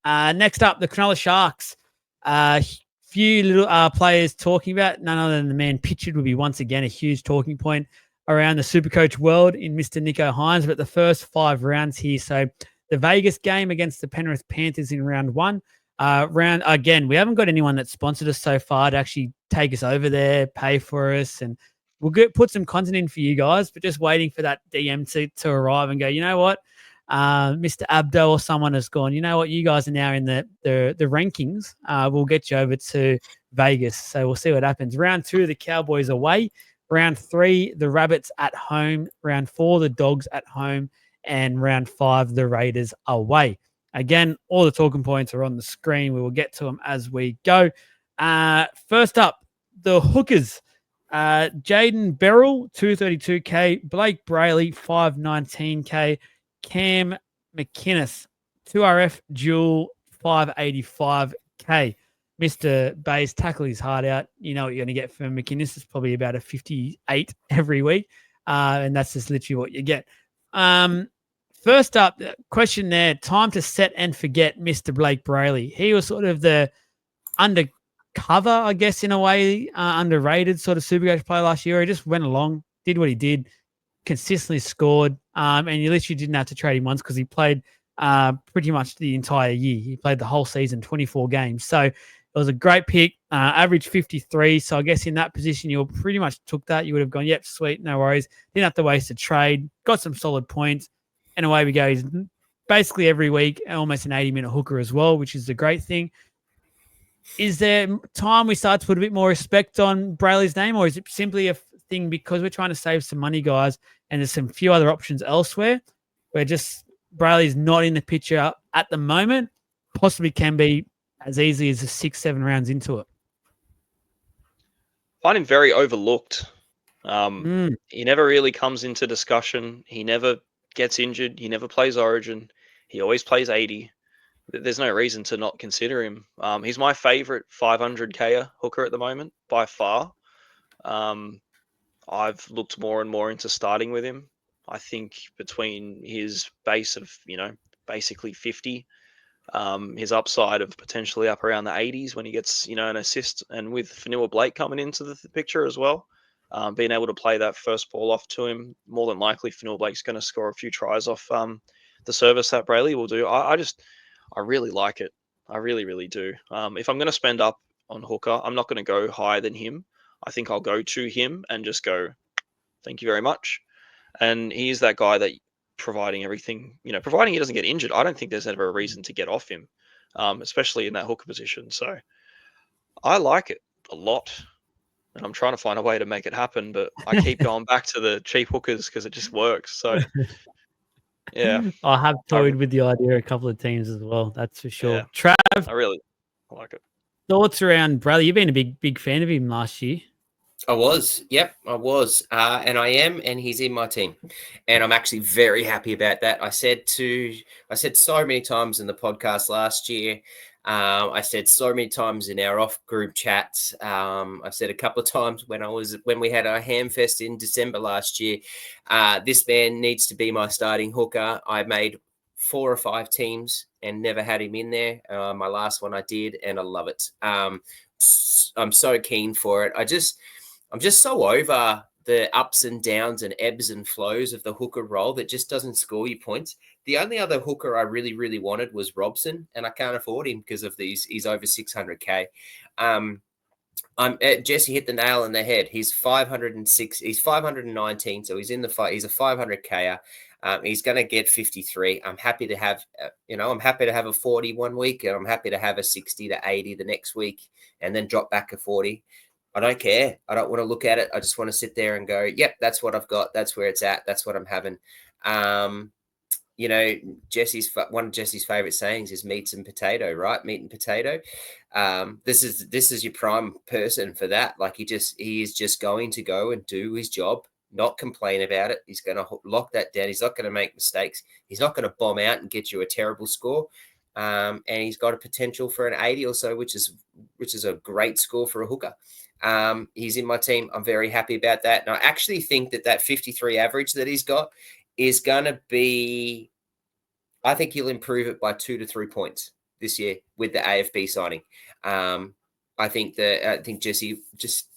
Next up, the Cronulla Sharks. Few little players talking about, none other than the man pictured would be once again a huge talking point around the Supercoach world in Mr. Nico Hines. But the first 5 rounds here. So the Vegas game against the Penrith Panthers in round 1. Round again, we haven't got anyone that sponsored us so far to actually take us over there, pay for us, and we'll put some content in for you guys. But just waiting for that DM to arrive and go, you know what? Mr. Abdo or someone has gone, you know what, you guys are now in the rankings. We'll get you over to Vegas. So we'll see what happens. Round 2, the Cowboys away. Round 3, the Rabbits at home. Round 4, the Dogs at home. And round 5, the Raiders away. Again, all the talking points are on the screen. We will get to them as we go. First up, the Hookers. Jaden Beryl, 232K. Blake Brayley, 519K. Cam McInnes, 2RF dual, 585K. Mr. Bayes tackle his heart out. You know what you're going to get from McInnes. It's probably about a 58 every week. And that's just literally what you get. First up, question there, time to set and forget Mr. Blake Brayley. He was sort of the undercover, I guess, in a way, underrated sort of Supercoach player last year. He just went along, did what he did, consistently scored, and you literally didn't have to trade him once because he played pretty much the entire year. He played the whole season, 24 games. So it was a great pick, average 53. So I guess in that position, you pretty much took that. You would have gone, yep, sweet, no worries. Didn't have to waste a trade, got some solid points, and away we go. He's basically every week almost an 80-minute hooker as well, which is a great thing. Is there time we start to put a bit more respect on Brayley's name, or is it simply a thing because we're trying to save some money, guys, and there's some few other options elsewhere where just Brayley's not in the picture at the moment, possibly can be as easy as 6-7 rounds into it? I find him very overlooked. He never really comes into discussion. He never gets injured. He never plays Origin. He always plays 80. There's no reason to not consider him. He's my favorite 500K hooker at the moment by far. I've looked more and more into starting with him. I think between his base of, basically 50, his upside of potentially up around the 80s when he gets, an assist, and with Fanua Blake coming into the picture as well, being able to play that first ball off to him, more than likely Fanua Blake's going to score a few tries off the service that Brayley will do. I really like it. I really, really do. If I'm going to spend up on hooker, I'm not going to go higher than him. I think I'll go to him and just go, thank you very much. And he's that guy that providing everything, providing he doesn't get injured, I don't think there's ever a reason to get off him, especially in that hooker position. So I like it a lot. And I'm trying to find a way to make it happen, but I keep going back to the cheap hookers because it just works. So yeah. I have toyed with the idea a couple of teams as well. That's for sure. Yeah. Trav, I like it. Thoughts around Bradley? You've been a big fan of him last year. I was. Yep, I was. And I am, and he's in my team. And I'm actually very happy about that. I said so many times in the podcast last year. I said so many times in our off group chats. I said a couple of times when we had our Hamfest in December last year. This man needs to be my starting hooker. I made 4 or 5 teams and never had him in there. My last one I did, and I love it. I'm so keen for it. I'm just so over the ups and downs and ebbs and flows of the hooker role that just doesn't score you points. The only other hooker I really, really wanted was Robson, and I can't afford him because of these. He's over 600K. Jesse hit the nail on the head. He's 506. He's 519, so he's in the fight. He's a 500K. He's going to get 53. I'm happy to have, I'm happy to have a 40 one week, and I'm happy to have a 60 to 80 the next week, and then drop back a 40. I don't care. I don't want to look at it. I just want to sit there and go, yep, that's what I've got. That's where it's at. That's what I'm having. One of Jesse's favorite sayings is meat and potato, right? Meat and potato. This is your prime person for that. Like he is just going to go and do his job, not complain about it. He's going to lock that down. He's not going to make mistakes. He's not going to bomb out and get you a terrible score. And he's got a potential for an 80 or so, which is a great score for a hooker. He's in my team. I'm very happy about that. And I actually think that 53 average that he's got is going to be, I think he'll improve it by 2 to 3 points this year with the AFB signing. I think Jesse just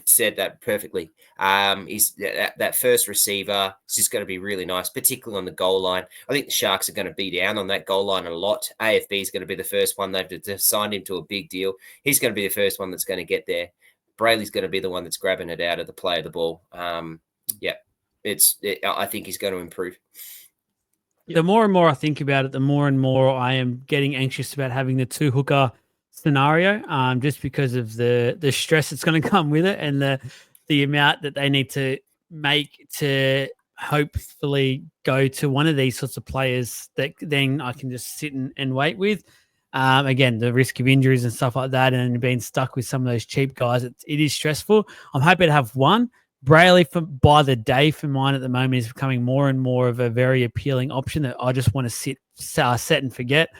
said that perfectly. He's that first receiver is just going to be really nice, particularly on the goal line. I think the Sharks are going to be down on that goal line a lot. AFB is going to be the first one. They've signed him to a big deal. He's going to be the first one that's going to get there. Brayley's going to be the one that's grabbing it out of the play of the ball. I think he's going to improve. The more and more I think about it, the more and more I am getting anxious about having the 2 hooker scenario, just because of the stress that's going to come with it and the amount that they need to make to hopefully go to one of these sorts of players that then I can just sit and wait with. Again, the risk of injuries and stuff like that, and being stuck with some of those cheap guys, it is stressful. I'm happy to have one. Brayley, by the day for mine at the moment, is becoming more and more of a very appealing option that I just want to set and forget.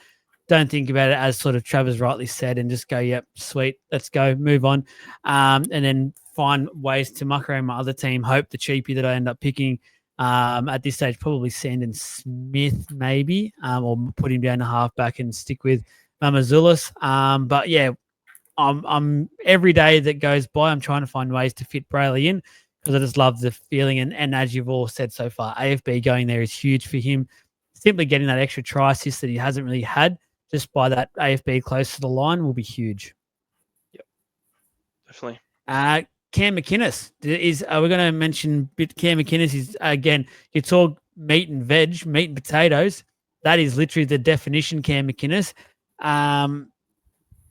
Don't think about it, as sort of Travis rightly said, and just go, yep, sweet, let's go, move on. And then find ways to muck around my other team, hope the cheapie that I end up picking at this stage, probably Sandon Smith maybe, or put him down to halfback and stick with Mamazulis. But yeah, I'm every day that goes by, I'm trying to find ways to fit Brayley in, because I just love the feeling. And as you've all said so far, AFB going there is huge for him. Simply getting that extra try assist that he hasn't really had just by that AFB close to the line will be huge. Yep, definitely. Cam McInnes we're going to mention Cam McInnes is, again, you talk meat and veg, meat and potatoes. That is literally the definition, Cam McInnes.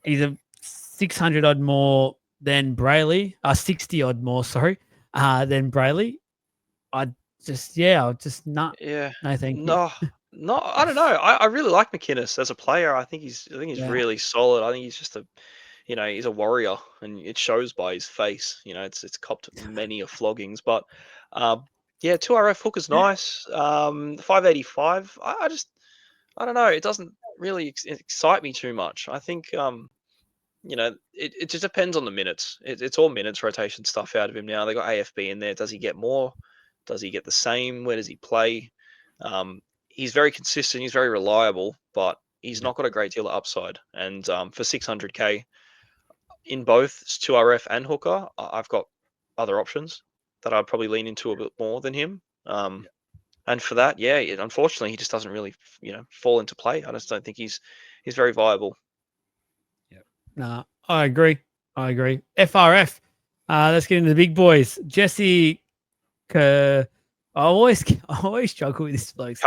He's a 600 odd more than Brayley, 60 odd more, sorry, than Brayley. I'll just not. Yeah. No, thank you. No, I don't know. I really like McInnes as a player. I think he's really solid. I think he's just he's a warrior, and it shows by his face. It's copped many a floggings, but 2RF hooker's nice. 585. I don't know. It doesn't really excite me too much. I think it just depends on the minutes. It's all minutes rotation stuff out of him now. They got AFB in there. Does he get more? Does he get the same? Where does he play? He's very consistent. He's very reliable, but he's not got a great deal of upside. And for 600K in both 2RF and hooker, I've got other options that I'd probably lean into a bit more than him. And for that, unfortunately, he just doesn't really, fall into play. I just don't think he's very viable. No, I agree. FRF. Let's get into the big boys. Jesse, I always struggle with this bloke.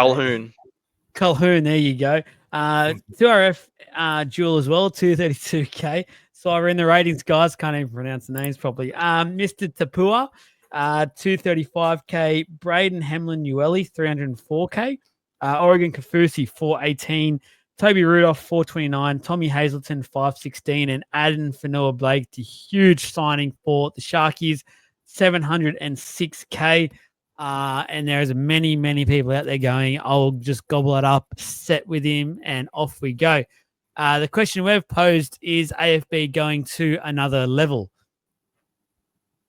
Calhoun, there you go. 2RF dual as well, 232K. So we're in the ratings, guys. Can't even pronounce the names properly. Mr. Tapua, 235K. Braden Hemlin Ueli, 304K. Oregon Kafusi, 418. Toby Rudolph, 429. Tommy Hazleton, 516. And Aden Fanua-Blake, the huge signing for the Sharkies, 706K. And there's many, many people out there going, I'll just gobble it up, set with him, and off we go. The question we've posed is AFB going to another level?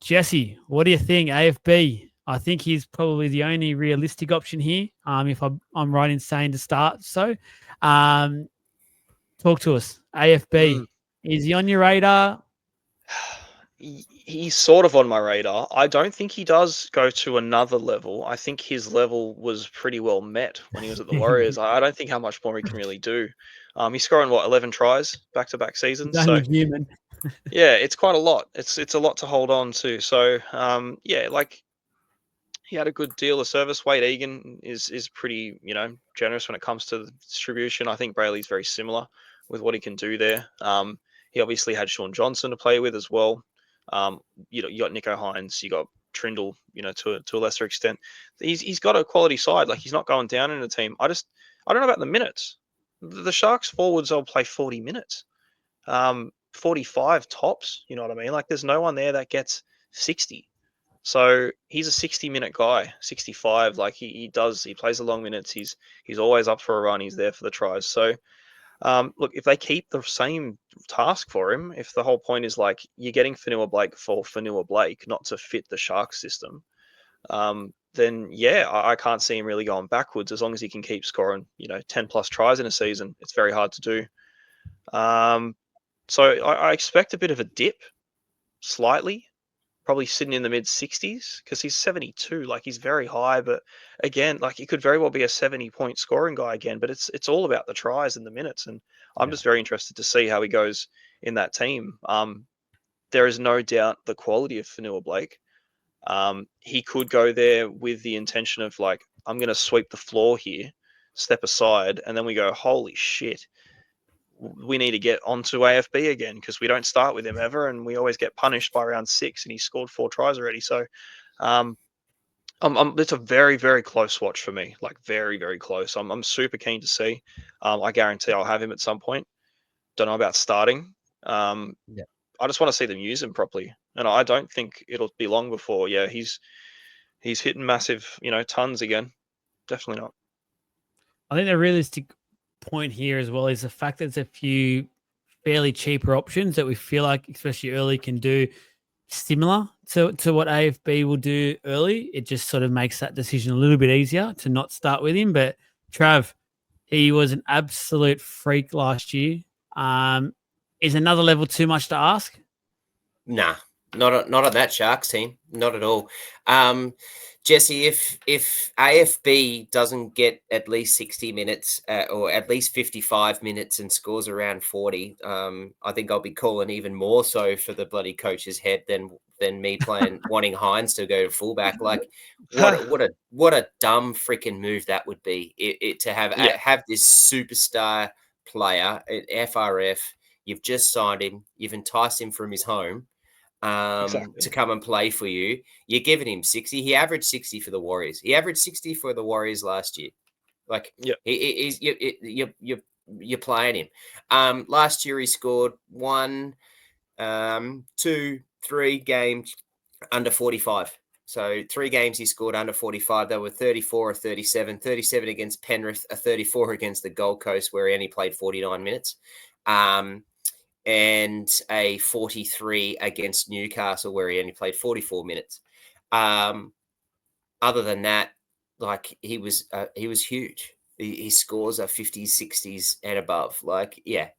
Jesse, what do you think? AFB, I think he's probably the only realistic option here, if I'm right in saying to start. So talk to us. AFB, is he on your radar? He's sort of on my radar. I don't think he does go to another level. I think his level was pretty well met when he was at the Warriors. I don't think how much more he can really do. He's scoring 11 tries back-to-back seasons. He's only human. Yeah, it's quite a lot. It's a lot to hold on to. So he had a good deal of service. Wade Egan is pretty generous when it comes to the distribution. I think Brayley's very similar with what he can do there. He obviously had Sean Johnson to play with as well. You got Nico Hines, you got Trindle, to a lesser extent. He's got a quality side. Like, he's not going down in the team. I don't know about the minutes. The Sharks forwards will play 40 minutes, 45 tops. You know what I mean? Like, there's no one there that gets 60. So he's a 60-minute guy, 65. Like, he plays the long minutes. He's always up for a run. He's there for the tries. So look, if they keep the same task for him, if the whole point is like you're getting Fanua-Blake for Fanua-Blake, not to fit the Sharks system, then I can't see him really going backwards as long as he can keep scoring 10 plus tries in a season. It's very hard to do. So I expect a bit of a dip, slightly, probably sitting in the mid 60s because he's 72. Like he's very high, but again, like he could very well be a 70-point scoring guy again. But it's all about the tries and the minutes, and I'm just very interested to see how he goes in that team. There is no doubt the quality of Fanua Blake. He could go there with the intention of like, I'm going to sweep the floor here, step aside, and then we go, holy shit, we need to get onto AFB again because we don't start with him ever, and we always get punished by round 6, and he scored 4 tries already. So it's a very, very close watch for me, like very, very close. I'm super keen to see. I guarantee I'll have him at some point. Don't know about starting. I just want to see them use him properly, and I don't think it'll be long before. Yeah, he's hitting massive, tons again. Definitely not. I think the realistic point here as well is the fact that there's a few fairly cheaper options that we feel like, especially early, can do similar to what AFB will do early. It just sort of makes that decision a little bit easier to not start with him. But Trav, he was an absolute freak last year. Is another level too much to ask? Nah, not on that Sharks team. Not at all. Jesse, if AFB doesn't get at least 60 minutes or at least 55 minutes and scores around 40, I think I'll be calling even more so for the bloody coach's head than me wanting Hines to go to fullback. Like what a dumb freaking move that would be. It to have this superstar player at FRF. You've just signed him. You've enticed him from his home to come and play for you. You're giving him 60. He averaged 60 for the Warriors. He averaged 60 for the Warriors last year. Like you're playing him. Last year he scored 1, 2, 3 games under 45. So 3 games he scored under 45. They were 34 or 37. 37 against Penrith, a 34 against the Gold Coast where he only played 49 minutes. And a 43 against Newcastle where he only played 44 minutes. Other than that, like he was huge. His scores are 50s, 60s and above. Like, yeah,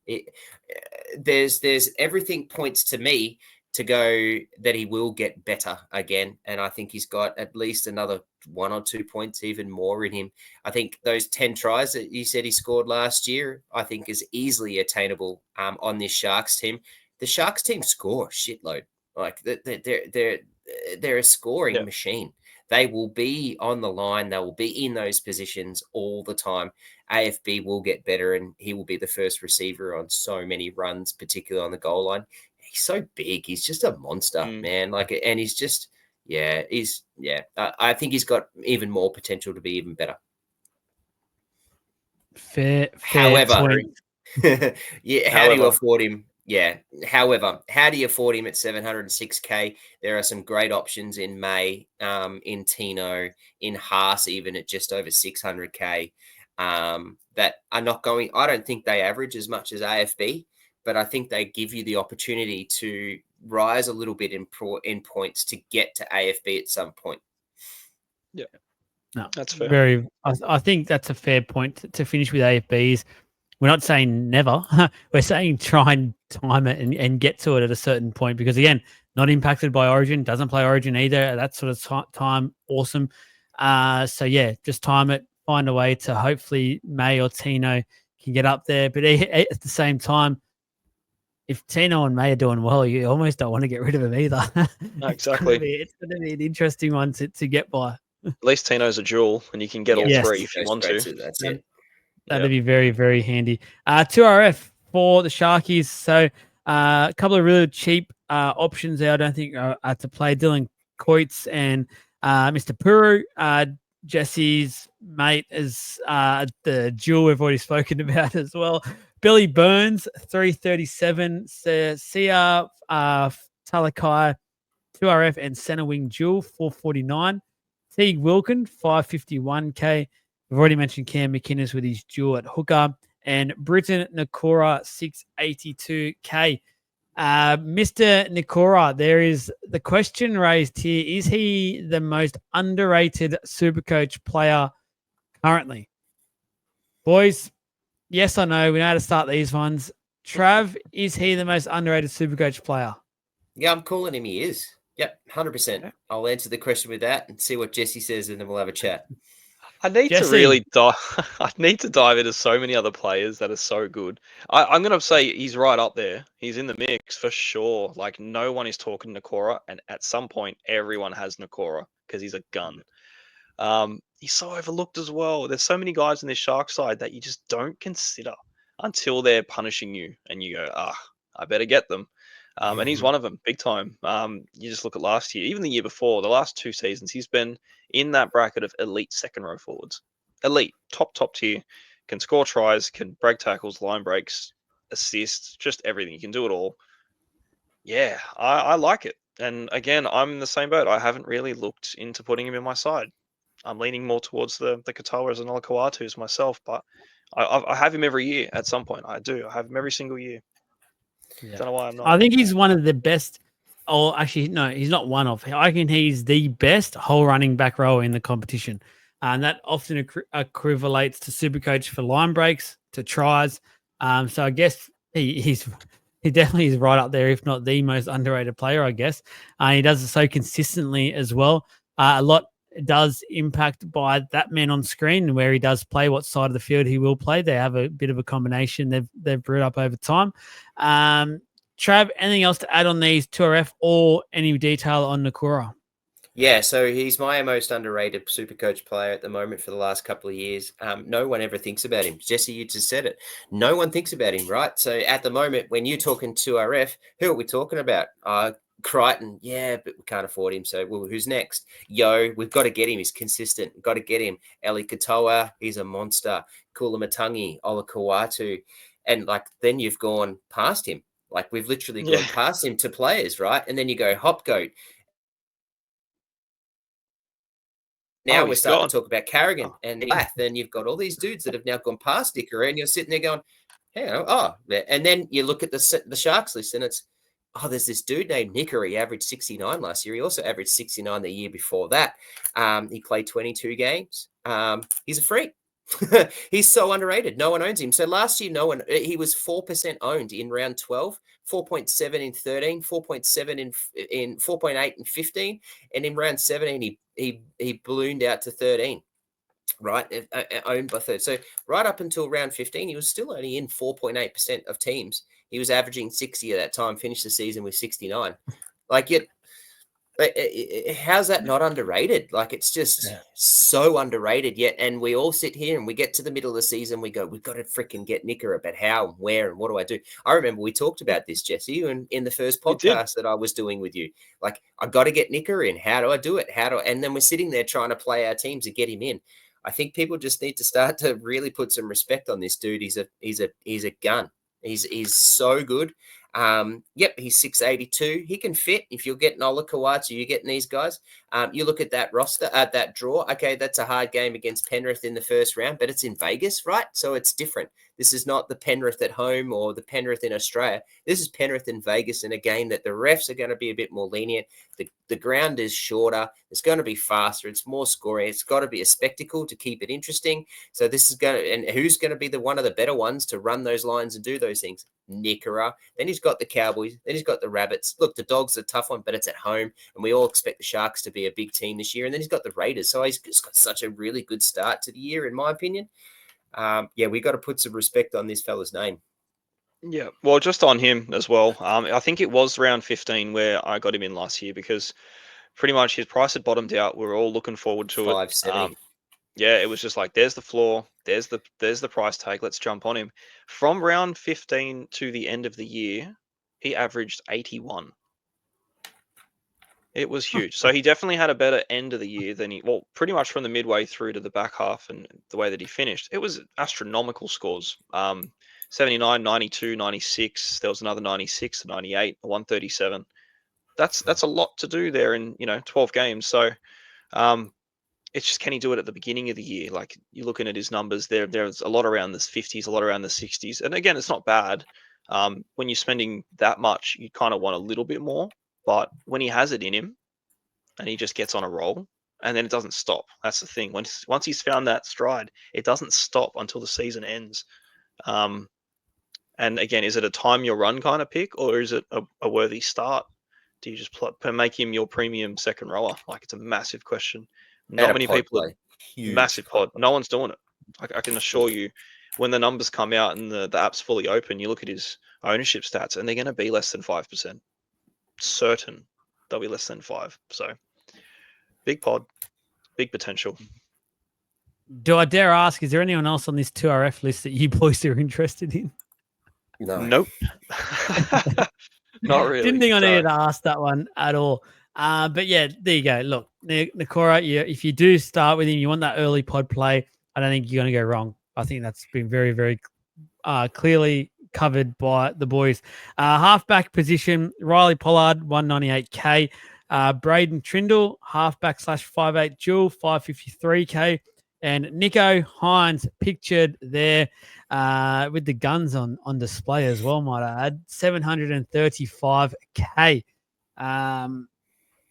there's everything points to me to go that he will get better again. And I think he's got at least another 1 or 2 points, even more in him. I think those 10 tries that you said he scored last year, I think is easily attainable on this Sharks team. The Sharks team score a shitload. Like they're a scoring machine. They will be on the line. They will be in those positions all the time. AFB will get better, and he will be the first receiver on so many runs, particularly on the goal line. He's so big. He's just a monster, man. Like, and he's just, I think he's got even more potential to be even better. Fair However, point. how do you afford him? Yeah. However, how do you afford him at 706K? There are some great options in May, in Tino, in Haas, even at just over 600K, that are not going. I don't think they average as much as AFB, but I think they give you the opportunity to rise a little bit in points to get to AFB at some point. Yeah. No, that's fair. I think that's a fair point to finish with AFBs. We're not saying never. We're saying try and time it and get to it at a certain point because, again, not impacted by Origin, doesn't play Origin either at that sort of time. Awesome. So, yeah, just time it, find a way to hopefully May or Tino can get up there. But at the same time, if Tino and May are doing well, you almost don't want to get rid of him either. No, exactly. It's going to be an interesting one to get by. At least Tino's a jewel, and you can get all 3 if you want to. That's it. That'd be very, very handy. 2RF for the Sharkies. So a couple of really cheap options there. I don't think are to play. Dylan Coates and Mr. Puru. Jesse's mate is the jewel we've already spoken about as well. Billy Burns, 337. Sia Talakai, 2RF and center wing jewel, 449. Teague Wilkin, 551K. We've already mentioned Cam McInnes with his duel at hooker. And Britton Nakora, 682K. Mr. Nakora, there is the question raised here. Is he the most underrated Supercoach player currently? Boys, yes or no? We know how to start these ones. Trav, is he the most underrated Supercoach player? Yeah, I'm calling him. He is. Yep, 100%. Okay. I'll answer the question with that and see what Jesse says, and then we'll have a chat. I need to Jesse. really dive. I need to dive into so many other players that are so good. I'm gonna say he's right up there. He's in the mix for sure. Like no one is talking Nakora, and at some point everyone has Nakora because he's a gun. He's so overlooked as well. There's so many guys in this Shark side that you just don't consider until they're punishing you, and you go, I better get them. And he's one of them, big time. You just look at last year, even the year before, the last 2 seasons, he's been in that bracket of elite second row forwards. Elite, top tier, can score tries, can break tackles, line breaks, assists, just everything. You can do it all. Yeah, I like it. And again, I'm in the same boat. I haven't really looked into putting him in my side. I'm leaning more towards the Katoas and Olakoatus myself, but I have him every year at some point. I do. I have him every single year. Yeah. Don't know why I'm not. I think he's one of the best. Oh, actually, no, he's not one of. I reckon he's the best whole running back rower in the competition. And that often equivalates to Supercoach for line breaks, to tries. So I guess he definitely is right up there, if not the most underrated player, I guess. He does it so consistently as well. A lot does impact by that man on screen, where he does play, what side of the field he will play. They have a bit of a combination they've brewed up over time. Trav, anything else to add on these 2RF or any detail on Nakura? Yeah, so he's my most underrated Supercoach player at the moment for the last couple of years. No one ever thinks about him. Jesse, you just said it. No one thinks about him, right? So at the moment, when you're talking 2RF, who are we talking about? Crichton, yeah, but we can't afford him. So, well, who's next? We've got to get him. He's consistent. We've got to get him. Eli Katoa, he's a monster. Kulamatangi, Olakawatu. And then you've gone past him. We've literally gone past him to players, right? And then you go Hopgoat. Now we're starting to talk about Carrigan and Lath, and you've got all these dudes that have now gone past Dicker, and you're sitting there going, and then you look at the Sharks list, and it's, there's this dude named Nicker. He averaged 69 last year. He also averaged 69 the year before that. He played 22 games. He's a freak. He's so underrated. No one owns him. So last year, he was 4% owned in round 12, 4.7 in 13, 4.7 in 4.8 in 15, and in round 17 he ballooned out to 13. Right, owned by third. So right up until round 15, he was still only in 4.8% of teams. He was averaging 60 at that time. Finished the season with 69. How's that not underrated? It's just so underrated yet. And we all sit here and we get to the middle of the season. We go, we've got to freaking get Nicker, but how and where and what do I do? I remember we talked about this, Jesse, in the first podcast that I was doing with you. I got to get Nicker in. How do I do it? And then we're sitting there trying to play our teams to get him in. I think people just need to start to really put some respect on this dude. He's a gun. He's so good. He's 682. He can fit. If you're getting Ola Kawatu, you're getting these guys. You look at that roster, at that draw. Okay, that's a hard game against Penrith in the first round, but it's in Vegas, right? So it's different. This is not the Penrith at home or the Penrith in Australia. This is Penrith in Vegas in a game that the refs are going to be a bit more lenient. The ground is shorter. It's going to be faster. It's more scoring. It's got to be a spectacle to keep it interesting. So this is and who's going to be one of the better ones to run those lines and do those things? Nickera. Then he's got the Cowboys. Then he's got the Rabbits. Look, the Dogs are a tough one, but it's at home, and we all expect the Sharks to be a big team this year. And then he's got the Raiders. So he's just got such a really good start to the year, in my opinion. We got to put some respect on this fella's name. Yeah, well, just on him as well. I think it was round 15 where I got him in last year because pretty much his price had bottomed out. We were all looking forward to 570. It was just there's the floor, there's the price tag. Let's jump on him. From round 15 to the end of the year, he averaged 81. It was huge. So he definitely had a better end of the year than pretty much from the midway through to the back half and the way that he finished. It was astronomical scores. 79, 92, 96. There was another 96, 98, 137. That's a lot to do there in 12 games. So it's just, can he do it at the beginning of the year? You're looking at his numbers there's a lot around the 50s, a lot around the 60s. And again, it's not bad. When you're spending that much, you kind of want a little bit more. But when he has it in him and he just gets on a roll, and then it doesn't stop. That's the thing. Once he's found that stride, it doesn't stop until the season ends. And And again, is it a time your run kind of pick, or is it a worthy start? Do you just make him your premium second rower? Like, it's a massive question. Not And a many pod people. play. Huge Massive pod. No one's doing it. I can assure you, when the numbers come out and the app's fully open, you look at his ownership stats, and they're going to be less than 5%. Certain they'll be less than 5. So big pod, big potential. Do I dare ask, is there anyone else on this 2RF list that you boys are interested in? No. Nope. Not really. Didn't think I So, needed to ask that one at all. But yeah, there you go. Look, Nakora, if you do start with him, you want that early pod play, I don't think you're going to go wrong. I think that's been very, very clearly covered by the boys. Halfback position, Riley Pollard, 198K. Braden Trindle, halfback /5'8" dual, 553K. And Nico Hines pictured there with the guns on display as well, might I add, 735K.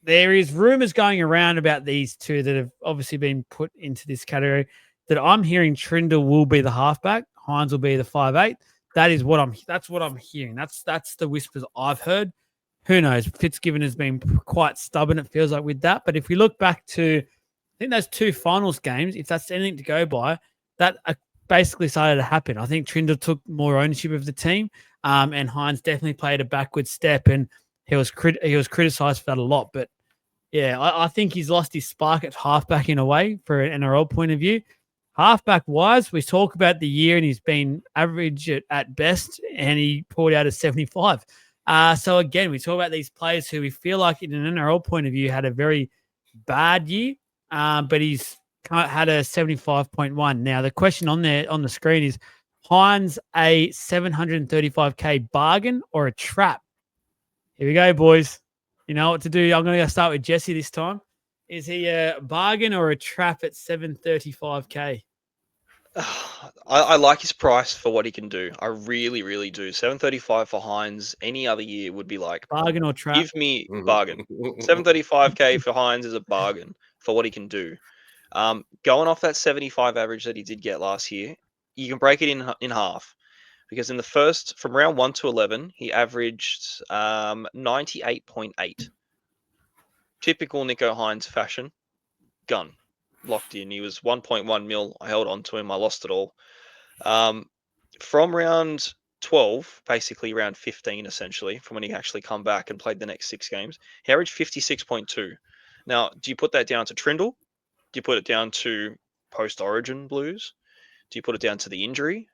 There is rumors going around about these two that have obviously been put into this category that I'm hearing Trindle will be the halfback, Hines will be the 5'8". That's what I'm hearing. That's the whispers I've heard. Who knows? Fitzgibbon has been quite stubborn, it feels like, with that. But if we look back to, I think those two finals games, if that's anything to go by, that basically started to happen. I think Trindle took more ownership of the team, and Hines definitely played a backward step, and he was criticised for that a lot. But yeah, I think he's lost his spark at halfback in a way for an NRL point of view. Halfback wise, we talk about the year and he's been average at best, and he poured out a 75. So again, we talk about these players who we feel like in an NRL point of view had a very bad year, but he's had a 75.1. Now the question on the screen is, Hines a 735K bargain or a trap? Here we go, boys. You know what to do. I'm going to start with Jesse this time. Is he a bargain or a trap at 735K? I like his price for what he can do. I really, really do. 735 for Hines any other year would be like, Bargain or trap? give me bargain. 735K for Hines is a bargain for what he can do. Going off that 75 average that he did get last year, you can break it in half, because in the first, from round 1 to 11, he averaged 98.8. Typical Nico Hines fashion. Gun. Locked in. He was 1.1 mil. I held on to him. I lost it all. From round 12, basically round 15, essentially, from when he actually come back and played the next 6 games, he averaged 56.2. Now, do you put that down to Trindle? Do you put it down to post-origin blues? Do you put it down to the injury?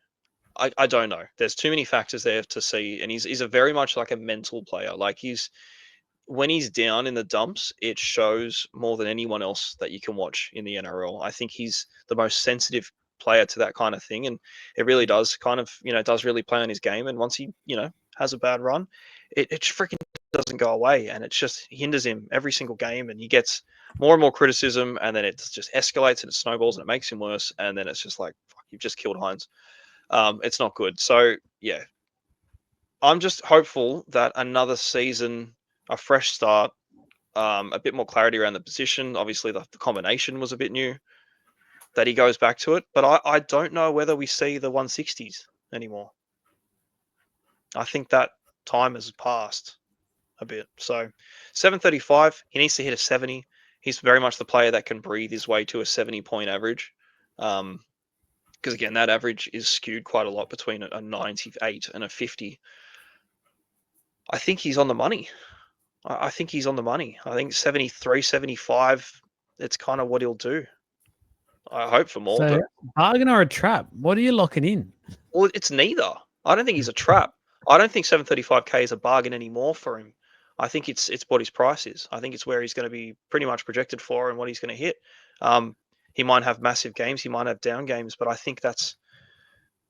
I don't know. There's too many factors there to see, and he's a very much like a mental player. Like, when he's down in the dumps, it shows more than anyone else that you can watch in the NRL. I think he's the most sensitive player to that kind of thing, and it really does does really play on his game. And once he has a bad run, it freaking doesn't go away, and it just hinders him every single game, and he gets more and more criticism, and then it just escalates and it snowballs and it makes him worse, and then it's just like, fuck, you've just killed Hines. It's not good. So yeah, I'm just hopeful that another season, a fresh start, a bit more clarity around the position. Obviously, the combination was a bit new, that he goes back to it. But I don't know whether we see the 160s anymore. I think that time has passed a bit. So 735, he needs to hit a 70. He's very much the player that can breathe his way to a 70-point average. Because again, that average is skewed quite a lot between a 98 and a 50. I think he's on the money. I think he's on the money. I think 73, 75, it's kind of what he'll do. I hope for more. So, but bargain or a trap? What are you locking in? well, it's neither. I don't think he's a trap. I don't think 735K is a bargain anymore for him. I think it's what his price is. I think it's where he's going to be pretty much projected for and what he's going to hit. He might have massive games. He might have down games. But I think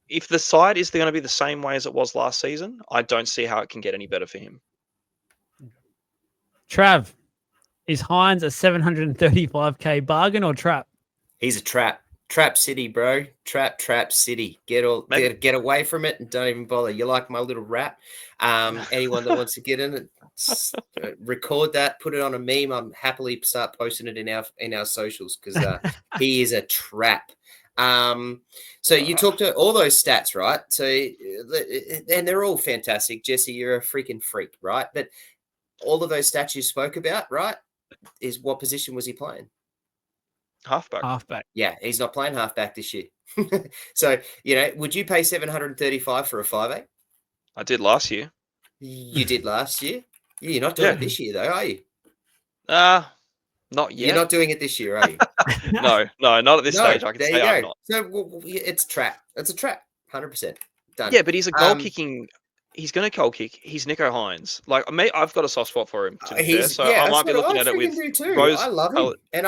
if the side is going to be the same way as it was last season, I don't see how it can get any better for him. Trav, is Hines a 735K bargain or trap? He's a trap. Trap City, bro. Trap City. Get away from it and don't even bother. You like my little rap? Anyone that wants to get in it, record that, put it on a meme. I'm happily start posting it in our socials, because he is a trap. So you talked to all those stats, right? So, and they're all fantastic. Jesse, you're a freaking freak, right? But all of those stats you spoke about, right, is what position was he playing? Halfback. Halfback. Yeah, he's not playing halfback this year. So, would you pay 735 for a 5'8"? I did last year. You did last year. You're not doing it this year, though, are you? Not You're yet. not doing it this year, are you? No, not at this No, stage. I can there say you I'm go. not. So it's a trap. It's a trap. 100% done. Yeah, but he's a goal kicking. He's going to goal kick. He's Nico Hines. Like, I've got a soft spot for him, to be fair. So I might be looking at it with freaking do too. rose. I love him, and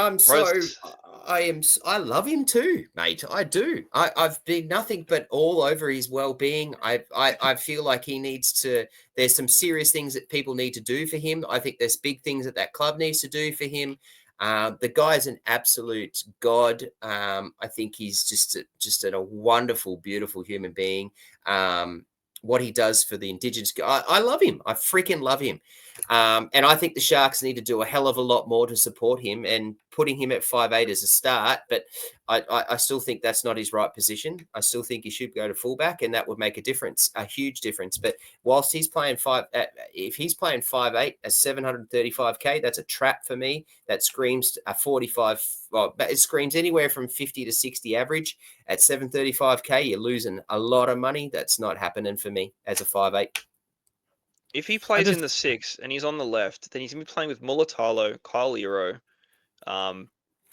I love him too, mate. I do. I've been nothing but all over his well-being. I feel like he needs to. There's some serious things that people need to do for him. I think there's big things that club needs to do for him. The guy's an absolute god. I think he's just a wonderful, beautiful human being. What he does for the Indigenous, I love him. I freaking love him. And I think the Sharks need to do a hell of a lot more to support him, and putting him at 5'8" as a start. But I still think that's not his right position. I still think he should go to fullback, and that would make a huge difference. But whilst he's playing if he's playing 5'8" at 735K, that's a trap for me. That screams a 45. Well, it screams anywhere from 50 to 60 average. At 735K, you're losing a lot of money. That's not happening for me as a 5'8". If he plays in the 6 and he's on the left, then he's going to be playing with Mulatalo, Kyle Ero,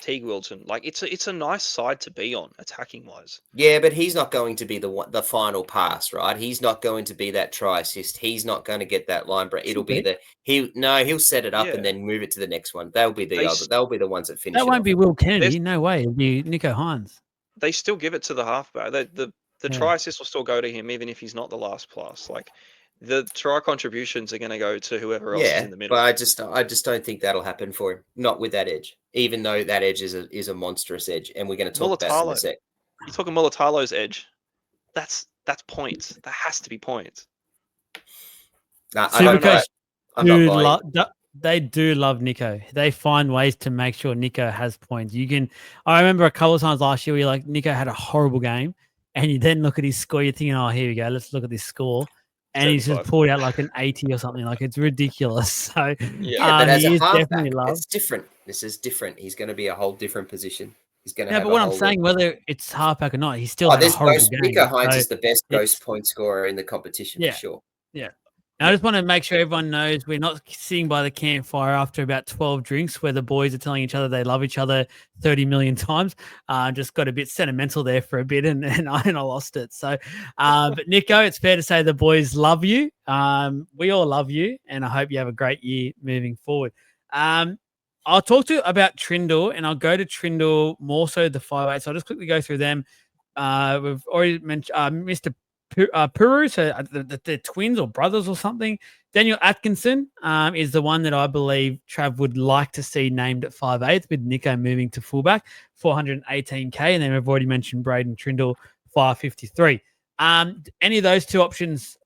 Teague Wilton. Like, it's a nice side to be on, attacking wise. Yeah, but he's not going to be the final pass, right? He's not going to be that try assist. He's not going to get that line break. It'll be he'll set it up and then move it to the next one. They'll be they'll be the ones that finish. That won't be Will Kennedy. No way. It'll be Nico Hines. They still give it to the halfback. The try assist will still go to him, even if he's not the last plus. Like, the try contributions are going to go to whoever else is in the middle. But I just don't think that'll happen for him. Not with that edge, even though that edge is a monstrous edge, and we're going to talk about it in a sec. You're talking Mulatalo's edge. That's points. That has to be points. Supercoach, they do love Nico. They find ways to make sure Nico has points. I remember a couple of times last year where Nico had a horrible game, and you then look at his score, you're thinking, oh, here we go, let's look at this score. And he's just pulled out like an 80 or something. Like, it's ridiculous. So, but as a halfback, it's different. This is different. He's going to be a whole different position. He's going to. Yeah, but what I'm saying, whether it's halfback or not, he's still had a horrible game. Nico Hines is the best ghost point scorer in the competition for sure. Yeah. And I just want to make sure everyone knows we're not sitting by the campfire after about 12 drinks where the boys are telling each other they love each other 30 million times. Just got a bit sentimental there for a bit and I lost it. So, but Nico, it's fair to say the boys love you. We all love you, and I hope you have a great year moving forward. I'll talk to you about Trindle, and I'll go to Trindle more so the 5'8". So I'll just quickly go through them. We've already mentioned Mr. Puru, so they're twins or brothers or something. Daniel Atkinson is the one that I believe Trav would like to see named at 5'8", with Nico moving to fullback, 418K. And then we've already mentioned Braden Trindle, 553. Any of those two options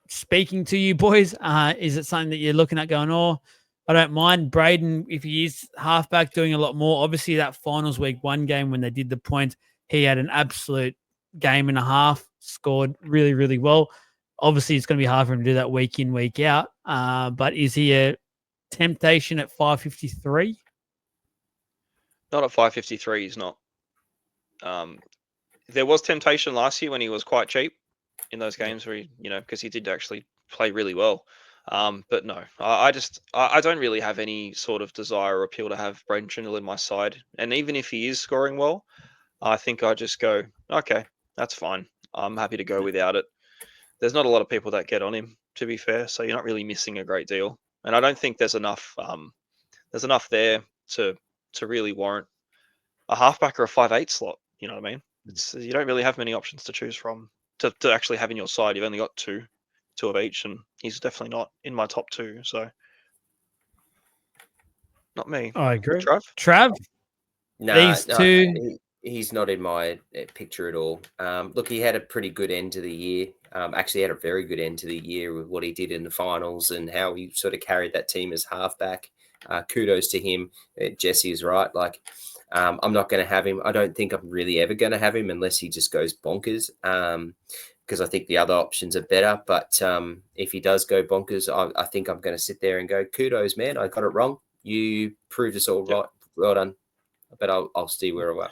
speaking to you boys? Is it something that you're looking at going, oh, I don't mind Braden if he is halfback doing a lot more? Obviously, that finals week 1 game when they did the point, he had an absolute game and a half, scored really, really well. Obviously, it's going to be hard for him to do that week in, week out. But is he a temptation at 553? Not at 553, he's not. There was temptation last year when he was quite cheap in those games where he, because he did actually play really well. But no, I don't really have any sort of desire or appeal to have Braden Trindle in my side. And even if he is scoring well, I think I just go, okay, that's fine. I'm happy to go without it. There's not a lot of people that get on him, to be fair, so you're not really missing a great deal. And I don't think there's enough there to really warrant a halfback or a 5'8" slot. You know what I mean? You don't really have many options to choose from to actually have in your side. You've only got two of each, and he's definitely not in my top 2. So not me. I agree. Trav? These two. He's not in my picture at all. Look, he had a pretty good end to the year. Actually had a very good end to the year with what he did in the finals and how he sort of carried that team as halfback. Kudos to him. Jesse is right. Like, I'm not going to have him. I don't think I'm really ever going to have him unless he just goes bonkers. Because I think the other options are better. But if he does go bonkers, I think I'm going to sit there and go, kudos, man. I got it wrong. You proved us all right. Well done. But I'll stay where I am.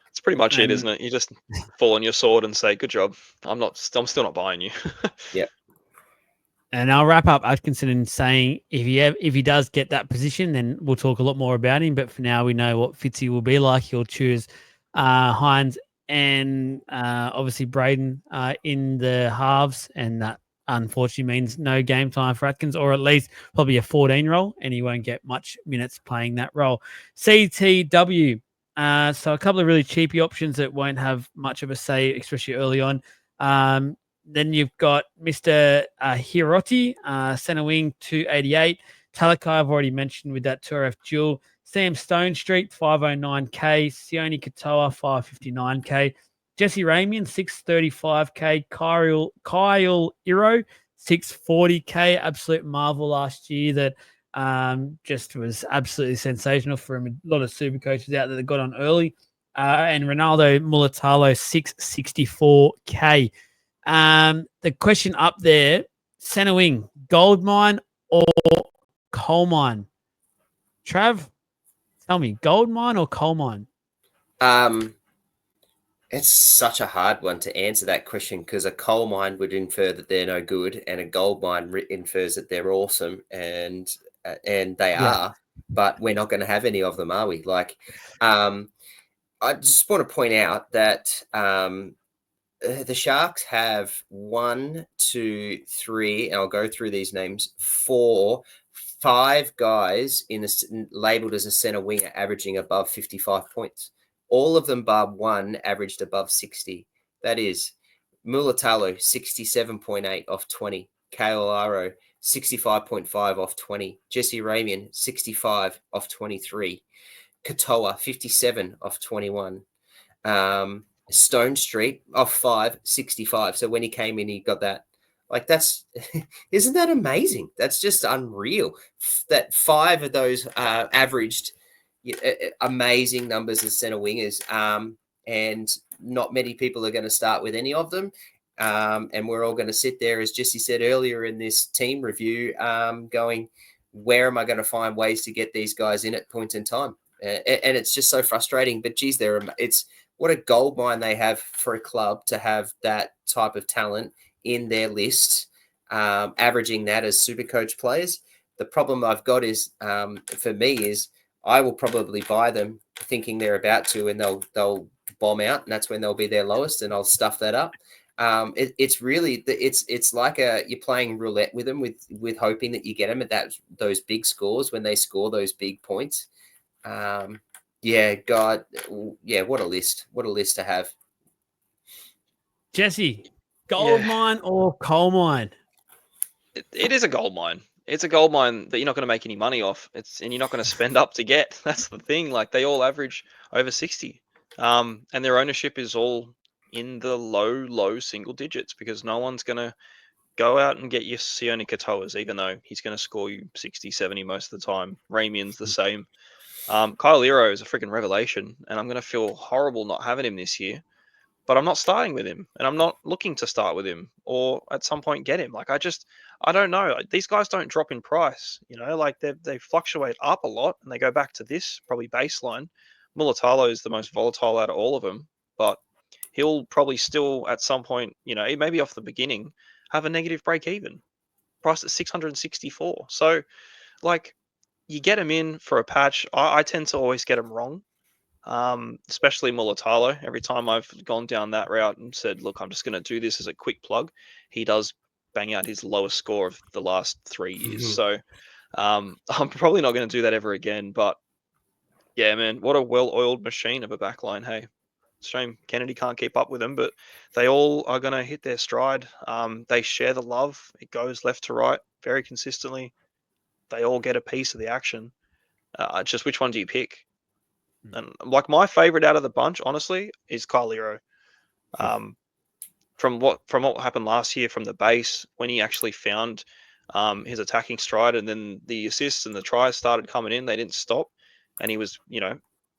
It's pretty much it, isn't it? You just fall on your sword and say, good job. I'm still not buying you. Yeah. And I'll wrap up Atkinson in saying if he does get that position, then we'll talk a lot more about him. But for now, we know what Fitzy will be like. He'll choose Hines and obviously Braden in the halves, and that unfortunately means no game time for Atkins, or at least probably a 14 role, and he won't get much minutes playing that role. CTW. So a couple of really cheapy options that won't have much of a say, especially early on. Then you've got Mr. Hiroti, center wing, 288. Talakai, I've already mentioned with that 2RF duel. Sam Stone Street, 509K. Sione Katoa, 559K. Jesse Ramian, 635K. Kyle Iro, 640K. Absolute marvel last year that just was absolutely sensational for him. A lot of super coaches out there that got on early. And Ronaldo Mulatalo, 664K. The question up there, center wing, gold mine or coal mine? Trav, tell me, gold mine or coal mine? It's such a hard one to answer that question because a coal mine would infer that they're no good, and a gold mine infers that they're awesome, and they are. But we're not going to have any of them, are we? Like, I just want to point out that the Sharks have 1, 2, 3, and I'll go through these names, 4, 5 guys labeled as a center winger averaging above 55 points. All of them bar one averaged above 60. That is Mulatalo, 67.8 off 20. Kale Aro, 65.5 off 20. Jesse Ramian, 65 off 23. Katoa, 57 off 21. Stone Street off 5, 65. So when he came in, he got that. Like, that's, isn't that amazing? That's just unreal. That 5 of those averaged amazing numbers as center wingers. And not many people are going to start with any of them. And we're all going to sit there, as Jesse said earlier in this team review, going, where am I going to find ways to get these guys in at points in time? And it's just so frustrating. But geez, it's what a gold mine they have for a club to have that type of talent in their list, averaging that as Supercoach players. The problem I've got is, for me, is I will probably buy them thinking they're about to, and they'll bomb out, and that's when they'll be their lowest, and I'll stuff that up. It's really it's like you're playing roulette with them, with hoping that you get them at those big scores when they score those big points. Yeah, God, yeah, what a list to have. Jesse, gold mine or coal mine? It is a gold mine. It's a gold mine that you're not going to make any money off. And you're not going to spend up to get. That's the thing. Like, they all average over 60. And their ownership is all in the low single digits, because no one's going to go out and get your Sione Katoas, even though he's going to score you 60, 70 most of the time. Ramian's the same. Kyle Iro is a freaking revelation, and I'm going to feel horrible not having him this year. But I'm not starting with him, and I'm not looking to start with him or at some point get him. Like, I don't know. These guys don't drop in price, like they fluctuate up a lot, and they go back to this probably baseline. Mulatalo is the most volatile out of all of them, but he'll probably still at some point, maybe off the beginning, have a negative break even, priced at 664. So, like, you get him in for a patch. I tend to always get him wrong. Especially Mulatalo. Every time I've gone down that route and said, look, I'm just going to do this as a quick plug, he does bang out his lowest score of the last 3 years. So I'm probably not going to do that ever again. But yeah, man, what a well-oiled machine of a backline. Hey, shame Kennedy can't keep up with them, but they all are going to hit their stride. They share the love. It goes left to right very consistently. They all get a piece of the action. Just which one do you pick? And like, my favorite out of the bunch, honestly, is Kyle Iro. From what happened last year from the base, when he actually found his attacking stride, and then the assists and the tries started coming in, they didn't stop, and he was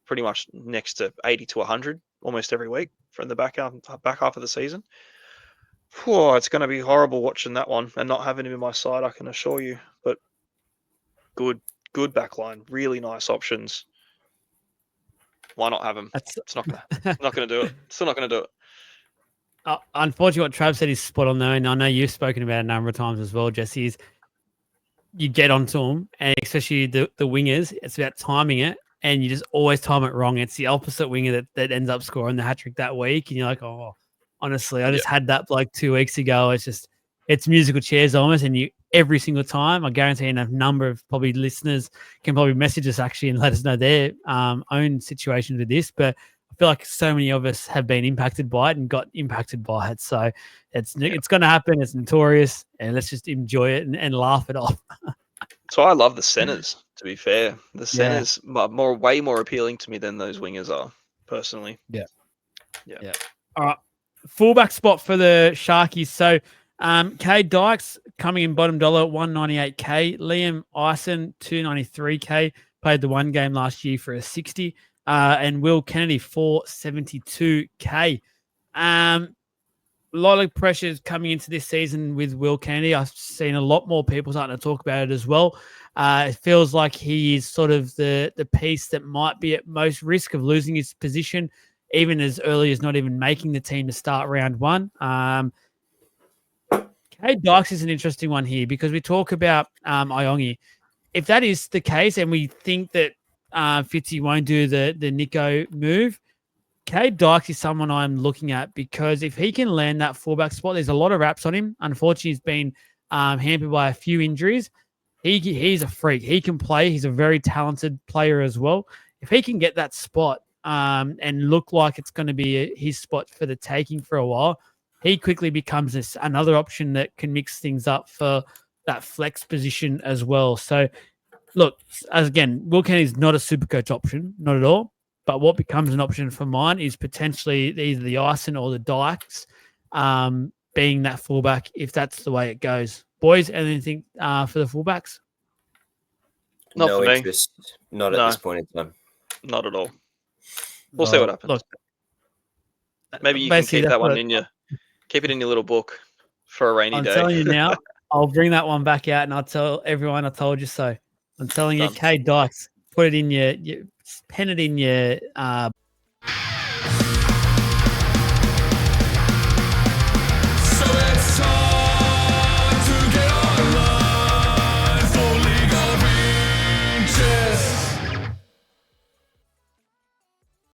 pretty much next to 80 to 100 almost every week from the back half of the season. Whew, it's going to be horrible watching that one and not having him in my side, I can assure you. But good backline, really nice options. Why not have him? It's not going to do it. Still not going to do it. Unfortunately, what Trav said is spot on, though, and I know you've spoken about it a number of times as well, Jesse, is you get onto them, and especially the wingers, it's about timing it, and you just always time it wrong. It's the opposite winger that ends up scoring the hat-trick that week, and you're like, oh, honestly, I just had that like 2 weeks ago. It's musical chairs almost, and you every single time, I guarantee a number of probably listeners can probably message us actually and let us know their own situations with this, but I feel like so many of us have been impacted by it and got impacted by it. So it's going to happen. It's notorious, and let's just enjoy it and laugh it off. So I love the centers, to be fair. The centers are way more appealing to me than those wingers are, personally. Yeah. All right. Fullback spot for the Sharkies. So Cade Dykes coming in bottom dollar, 198K. Liam Ison, 293K. Played the one game last year for a 60. And Will Kennedy, 472K. A lot of pressures coming into this season with Will Kennedy. I've seen a lot more people starting to talk about it as well. It feels like he is sort of the piece that might be at most risk of losing his position, even as early as not even making the team to start round one. Cade Dykes is an interesting one here because we talk about Iongi. If that is the case and we think that Fitzy won't do the Nico move, Cade Dykes is someone I'm looking at because if he can land that fullback spot, there's a lot of raps on him. Unfortunately, he's been hampered by a few injuries. He's a freak. He can play. He's a very talented player as well. If he can get that spot and look like it's going to be his spot for the taking for a while, he quickly becomes another option that can mix things up for that flex position as well. So, look, again, Will Kennedy's not a Supercoach option, not at all. But what becomes an option for mine is potentially either the Ison or the Dykes being that fullback if that's the way it goes. Boys, anything for the fullbacks? Not no for interest. Me. Not at this point in time. Not at all. We'll see what happens. Look, maybe you can keep that one in keep it in your little book for a rainy day. I'm telling you now, I'll bring that one back out and I'll tell everyone I told you so. I'm telling you, Cade Dykes, put it in your pen it in your